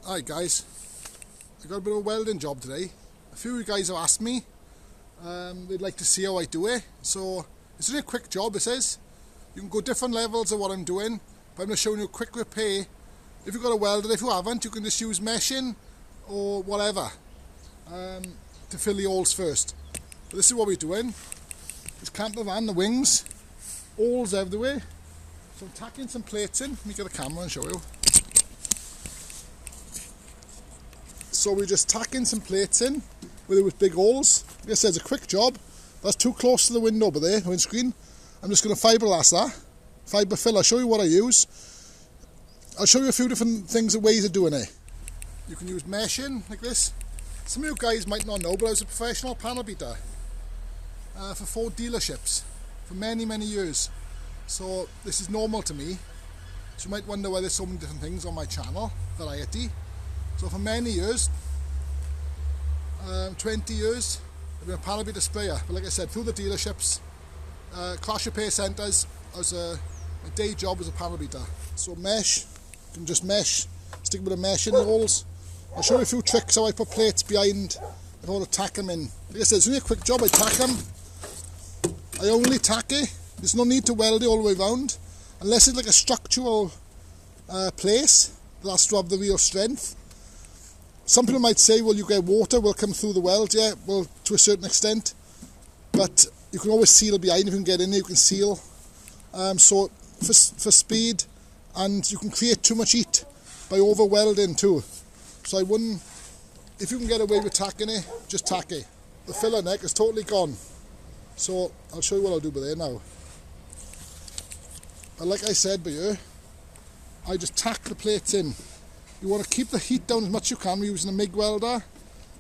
Hi guys, I got a bit of a welding job today. A few of you guys have asked me, they'd like to see how I do it. So it's only a quick job, this is. You can go different levels of what I'm doing, but I'm just showing you a quick repair. If you've got a welder, if you haven't, you can just use meshing or whatever to fill the holes first. But this is what we're doing. This camper van, the wings, holes everywhere. So I'm tacking some plates in. Let me get the camera and show you. So we're just tacking some plates in with big holes. Like I said, it's a quick job. That's too close to the window over there, windscreen. I'm just going to fiberglass that. Fiber fill. I'll show you what I use. I'll show you a few different things and ways of doing it. You can use meshing like this. Some of you guys might not know, but I was a professional panel beater for 4 dealerships for many years. So this is normal to me. So you might wonder why there's so many different things on my channel, variety. So for many years, 20 years, I've been a panel beater sprayer. But like I said, through the dealerships, clash repair centres, my day job was a panel beater. So mesh, you can just mesh, stick a bit of mesh in the holes. I'll show you a few tricks how I put plates behind if I want to tack them in. Like I said, it's only a quick job. I tack them. I only tack it. There's no need to weld it all the way around, unless it's like a structural place that has to have the real strength. Some people might say, well, you get water will come through the weld. Yeah, well, to a certain extent, but you can always seal behind. If you can get in there, you can seal. So for speed, and you can create too much heat by over welding too. So I wouldn't, if you can get away with tacking it, just tack it. The filler neck is totally gone. So I'll show you what I'll do with it now. But like I said by here, I just tack the plates in. You want to keep the heat down as much as you can. We're using a MIG welder.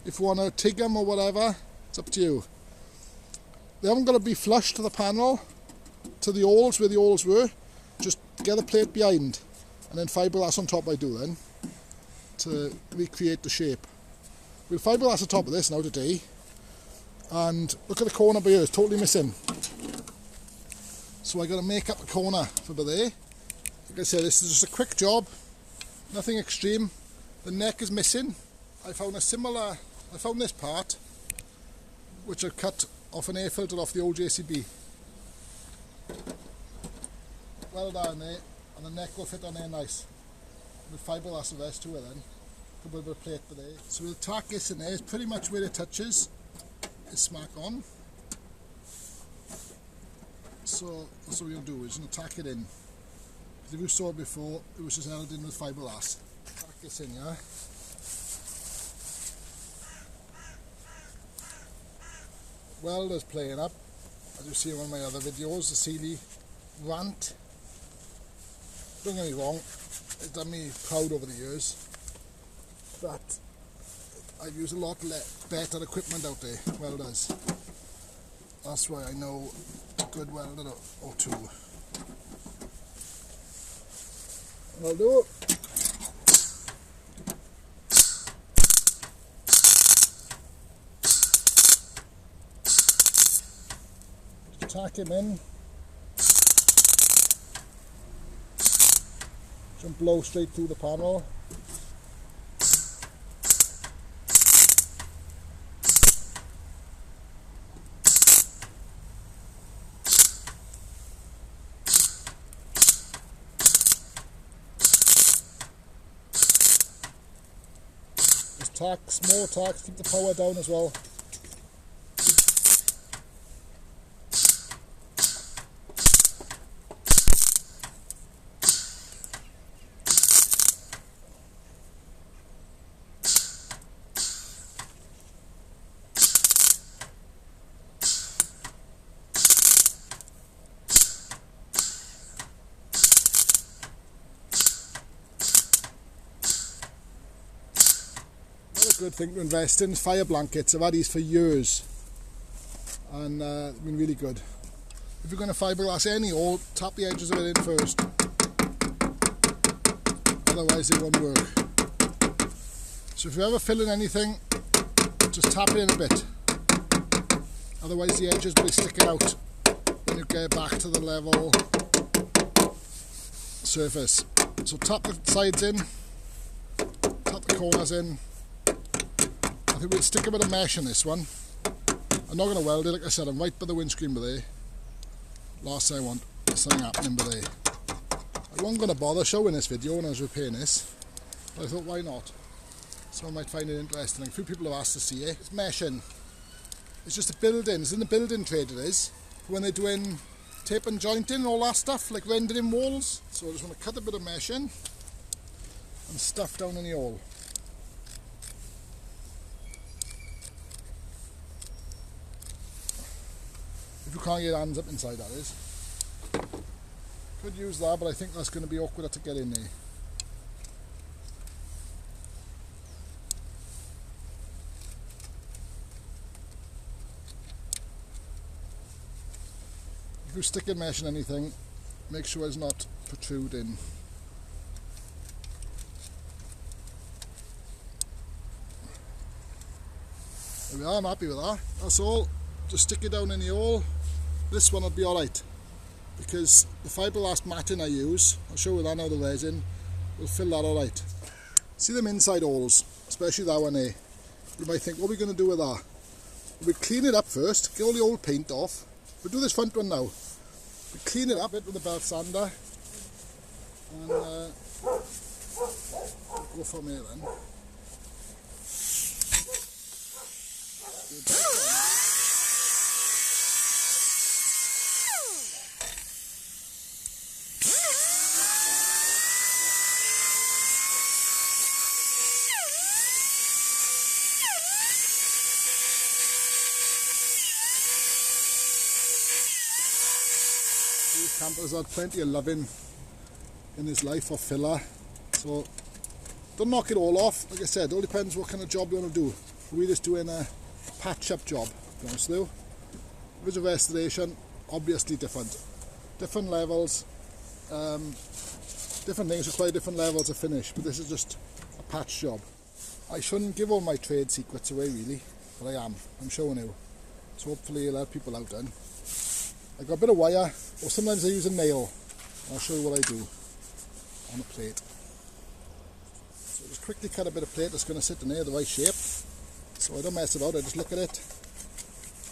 If you want to TIG them or whatever, it's up to you. They haven't got to be flush to the panel, to the holes where the holes were. Just get the plate behind, and then fiberglass on top I do then, to recreate the shape. We'll fiberglass on top of this now today. And look at the corner by here, it's totally missing. So I got to make up a corner for by there. Like I said, this is just a quick job. Nothing extreme. The neck is missing. I found this part, which I cut off an air filter off the old JCB. Weld that in there, and the neck will fit on there nice. With fiberglass the rest to it then. Put a bit of plate for there. So we'll tack this in there. It's pretty much where it touches. It's smack on. So that's what we're going to do. We're just going to tack it in. If you saw it before, it was just held in with fiberglass. Tack this in, yeah? Welder's playing up, as you see in one of my other videos, the Sealy rant. Don't get me wrong, it's done me proud over the years, but I've used a lot better equipment out there, welders. That's why I know a good welder or two. I'll do it. Tack him in. Don't blow straight through the panel. Tack, small tacks, keep the power down as well. Good thing to invest in fire blankets. I've had these for years and they've been really good. If you're going to fiberglass any hole, tap the edges of it in first, otherwise it won't work. So if you're ever filling anything, just tap it in a bit, otherwise the edges will be sticking out when you get back to the level surface. So tap the sides in, tap the corners in. I think we'll stick a bit of mesh in this one. I'm not going to weld it, like I said, I'm right by the windscreen by there. Last thing I want is something happening by there. I wasn't going to bother showing this video when I was repairing this, but I thought why not? Someone might find it interesting. A few people have asked to see it. It's meshing. It's just a building. It's in the building trade it is. When they're doing tape and jointing and all that stuff, like rendering walls. So I just want to cut a bit of mesh in and stuff down in the hole. If you can't get your hands up inside, that is. Could use that, but I think that's going to be awkward to get in there. If you stick your mesh in anything, make sure it's not protruding. There we are, I'm happy with that. That's all. Just stick it down in the hole. This one will be alright, because the fiberglass matting I use, I'll show you that now, the resin, will fill that alright. See them inside holes, especially that one there. You might think, what are we going to do with that? We clean it up first, get all the old paint off. We'll do this front one now. We clean it up with the belt sander, and go from here then. These campers had plenty of loving in his life of filler, so don't knock it all off. Like I said, it all depends what kind of job you want to do. We're just doing a patch up job, to be honest with you. If it's a restoration, obviously different levels, different things require different levels of finish, but this is just a patch job. I shouldn't give all my trade secrets away really, but I'm showing you, so hopefully it'll help people out then. I got a bit of wire, or sometimes I use a nail. I'll show you what I do on a plate. So just quickly cut a bit of plate that's going to sit in there the right shape, so I don't mess about. I just look at it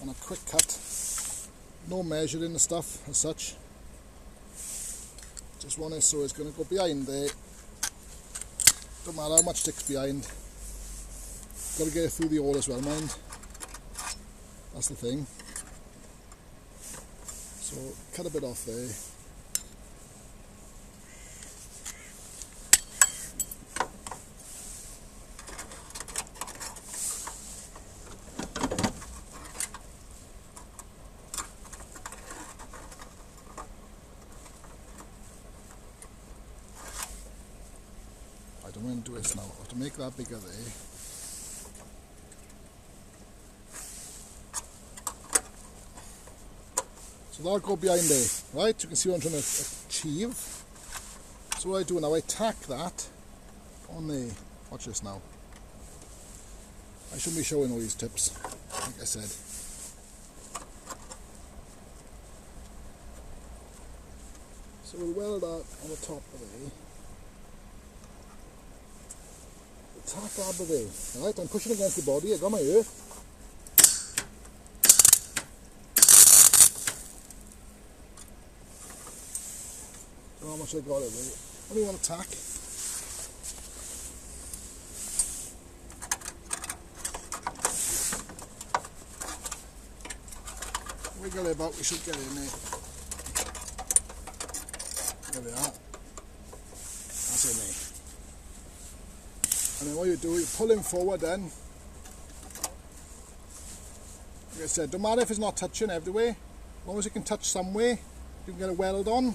on a quick cut, no measuring the stuff as such. Just want it so it's going to go behind there. Don't matter how much sticks behind, got to get it through the hole as well, mind. That's the thing. So cut a bit off there. I don't want to do this now. I have to make that bigger there. So that'll go behind there, right? You can see what I'm trying to achieve. So what I do now, I tack that on there. Watch this now. I shouldn't be showing all these tips, like I said. So we'll weld that on the top of there. Tack that over there, right? I'm pushing against the body, I got my earth. How much I got it there. What do you want to tack? Wiggle it about, we should get it in there. There we are. That's in there. And then what you do, you pull him forward then. Like I said, don't matter if it's not touching everywhere. As long as it can touch somewhere, you can get a weld on.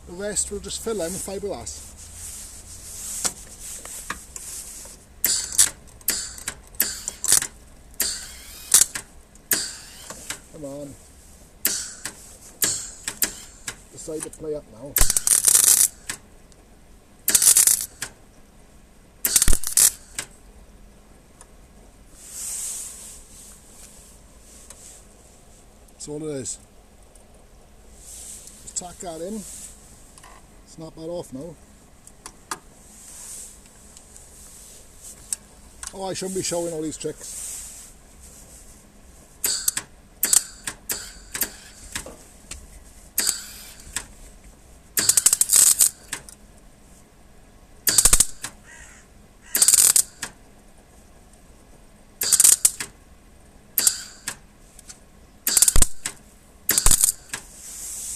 The rest will just fill in with fiberglass. Come on. Decide to play up now. That's all it is. Just tack that in. Snap that off now. Oh, I shouldn't be showing all these tricks.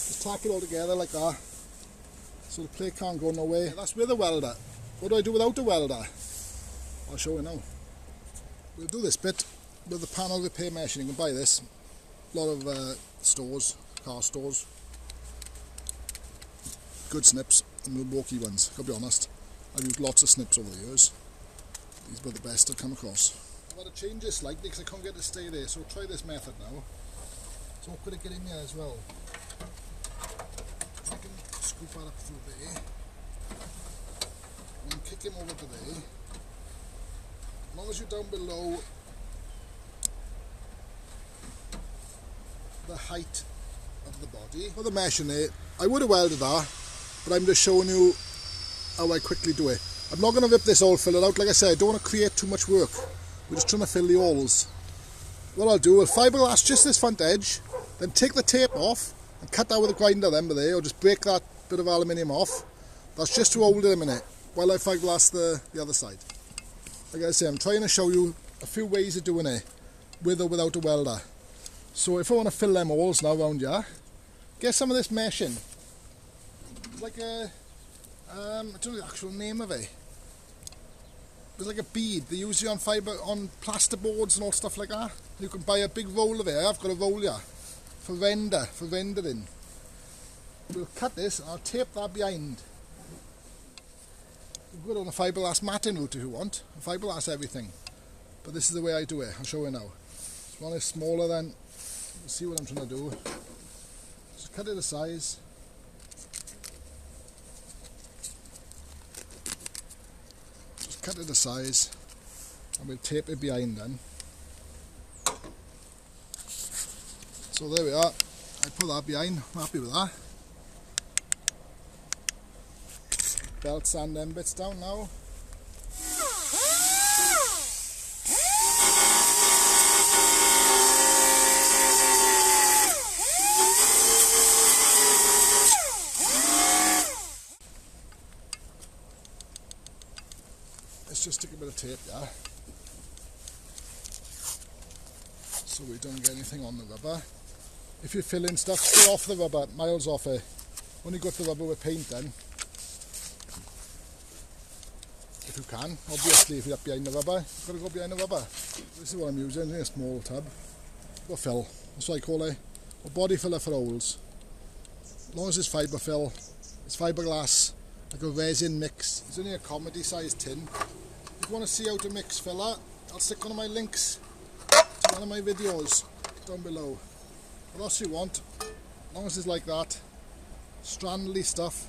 Just tack it all together like that, so the plate can't go nowhere. That's with a welder. What do I do without a welder? I'll show you now. We'll do this bit with the panel repair meshing. You can buy this. A lot of stores, car stores. Good snips and Milwaukee ones, I'll be honest. I've used lots of snips over the years. These were the best I've come across. I've had to change this slightly because I can't get it to stay there, so try this method now. So I'll put it in there as well. I can scoop that up through there. And kick him over to there. As long as you're down below the height of the body. For the mesh in there, I would have welded that, but I'm just showing you how I quickly do it. I'm not going to rip this all filler out. Like I said, I don't want to create too much work. We're just trying to fill the holes. What I'll do, I'll fiberglass just this front edge, then take the tape off and cut that with a grinder then there, or just break that bit of aluminium off. That's just to hold it a minute while I fiberglass the other side. Like I say, I'm trying to show you a few ways of doing it, with or without a welder. So if I want to fill them holes now around here, get some of this mesh in. It's like a, I don't know the actual name of it. It's like a bead. They use it on on plaster boards and all stuff like that. You can buy a big roll of it. I've got a roll here for rendering. We'll cut this and I'll tape that behind. You can go on a fiberglass matting route if you want. Fiberglass everything. But this is the way I do it. I'll show you now. This one is smaller than, you'll see what I'm trying to do. Just cut it to size. Just cut it to size. And we'll tape it behind then. So there we are. I put that behind. I'm happy with that. Belt sand them bits down now. Let's just stick a bit of tape there, so we don't get anything on the rubber. If you fill in stuff, stay off the rubber, miles off it. Only got the rubber with paint then. If you can, obviously if you're up behind the rubber, you've got to go behind the rubber. This is what I'm using, a small tub. Or fill, that's what I call it. A body filler for holes. As long as it's fibre fill, it's fiberglass, like a resin mix. It's only a comedy sized tin. If you want to see how to mix filler, I'll stick one of my links to one of my videos down below. What else you want, as long as it's like that, strandly stuff,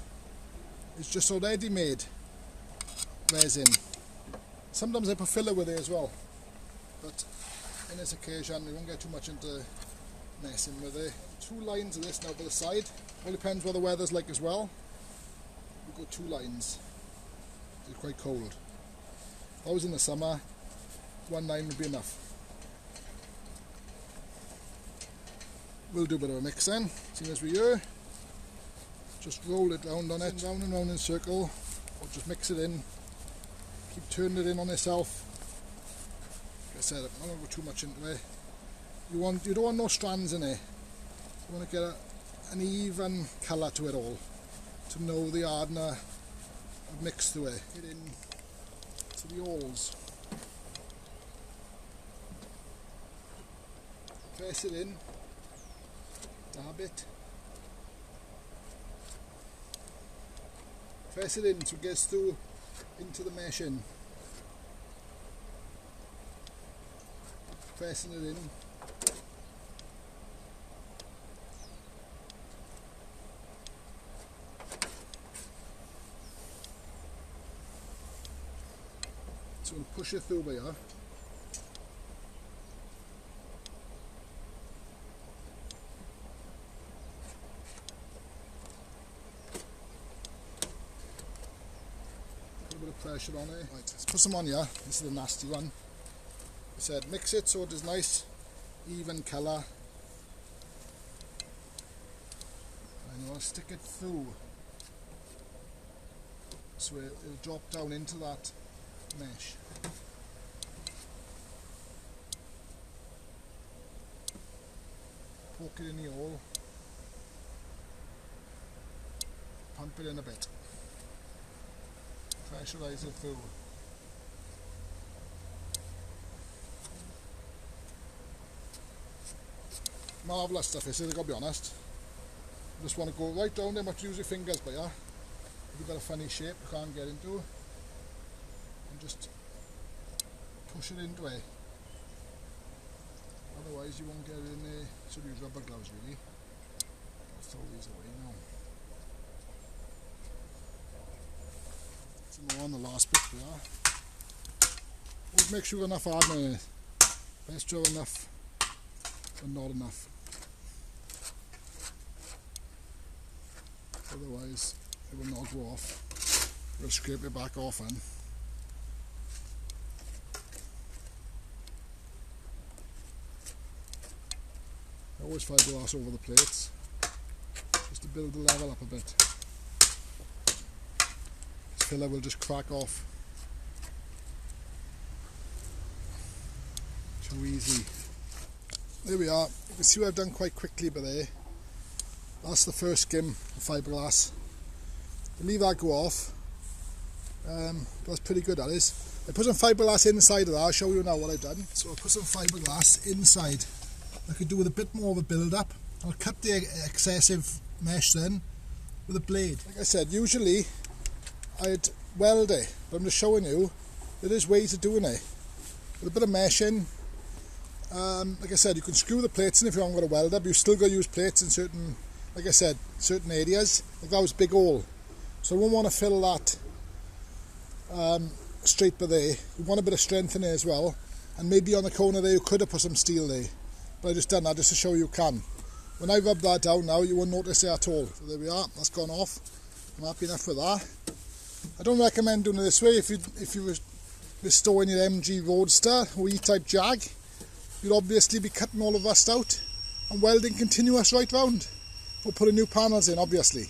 it's just already made resin. Sometimes I put filler with it as well, but in this occasion we won't get too much into messing with it. 2 lines of this now for the side, all depends what the weather's like as well. We've got 2 lines, it's quite cold. If I was in the summer, 1 line would be enough. We'll do a bit of a mix then, seeing as we're here. Just roll it round on it, round and round in a circle, or just mix it in. Keep turning it in on itself. Like I said, I'm not going to go too much into it. You don't want no strands in it. You want to get an even colour to it all, to know the hardener mixed to it. Get in to the holes. Press it in. Dab it. Press it in so it gets through into the mesh in. Pressing it in. So we'll push it through by here. pressure on it. Right, let's put some on here. This is the nasty one. I said mix it so it is nice, even colour. And you want to stick it through so it'll drop down into that mesh. Poke it in the hole, pump it in a bit, pressurise it through. Marvellous stuff this is, I've got to be honest. You just want to go right down there, much use your fingers but yeah. If you've got a funny shape you can't get into, and just push it into it. Otherwise you won't get it in there, should use rubber gloves really. I'll throw these away now. Some more on the last bit there. Always make sure enough hard in it. Best to have enough but not enough. Otherwise it will not go off. We'll scrape it back off and always fiberglass over the plates just to build the level up a bit. This filler will just crack off. Too easy. There we are. You can see what I've done quite quickly by there. That's the first skim of fiberglass. Leave that go off. That's pretty good, that is. I put some fiberglass inside of that. I'll show you now what I've done. So I put some fiberglass inside. I could do with a bit more of a build up. I'll cut the excessive mesh then with a blade. Like I said, usually I'd weld it, but I'm just showing you there is ways of doing it. With a bit of mesh in. Like I said, you can screw the plates in if you haven't got a welder, but you still got to use plates in certain, like I said, certain areas. Like that was a big hole, so I won't want to fill that straight by there. You want a bit of strength in there as well, and maybe on the corner there you could have put some steel there, but I just done that just to show you can. When I rub that down now, you won't notice it at all. So there we are, that's gone off. I'm happy enough with that. I don't recommend doing it this way. If you were restoring your MG Roadster or E-type Jag, you'll obviously be cutting all the rust out and welding continuous right round, or putting new panels in obviously.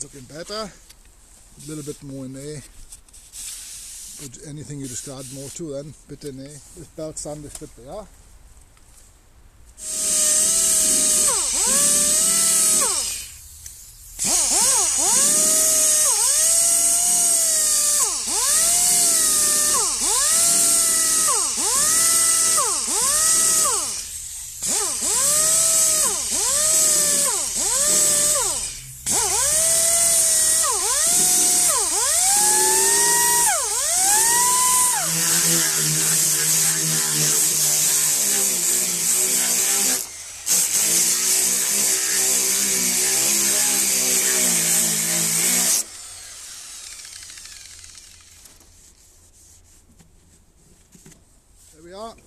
Looking better, a little bit more in there, but anything you just add more to then, bit in there. This belt stand is bit there.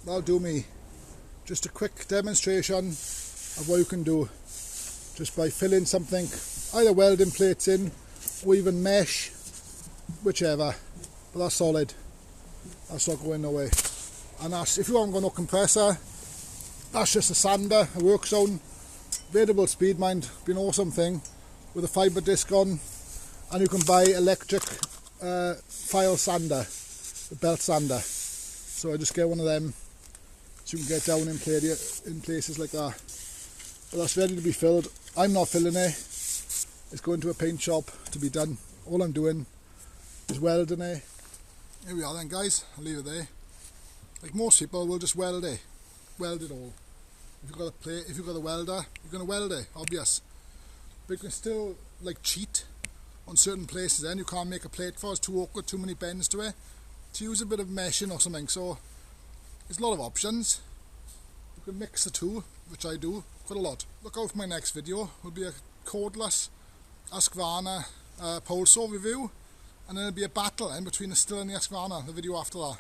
That'll do me. Just a quick demonstration of what you can do just by filling something, either welding plates in or even mesh, whichever, but that's solid. That's not going nowhere. And that's, if you haven't got no compressor, that's just a sander, a work zone, variable speed, mind, be an awesome thing with a fibre disc on. And you can buy electric file sander, a belt sander. So I just get one of them so you can get down in places like that. But that's ready to be filled. I'm not filling it, it's going to a paint shop to be done. All I'm doing is welding it. Here we are then guys, I'll leave it there. Like most people will just weld it all. If you've got a plate, if you've got a welder, you're going to weld it, obvious. But you can still like cheat on certain places then. You can't make a plate for, it's too awkward, too many bends to it. To use a bit of meshing or something, so there's a lot of options. You can mix the two, which I do quite a lot. Look out for my next video, will be a cordless Husqvarna pole saw review, and then there'll be a battle in between the Stihl and the Husqvarna, the video after that.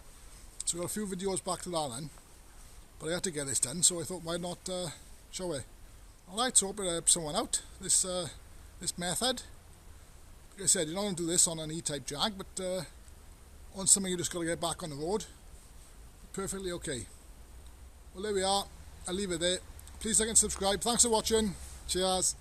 So we've got a few videos back to that then, but I had to get this done, so I thought why not show it. Alright, so hope it helps someone out, this method. Like I said, you're not going to do this on an E-type jag, but on something you just got to get back on the road. Perfectly okay. Well, there we are. I'll leave it there. Please like and subscribe. Thanks for watching. Cheers.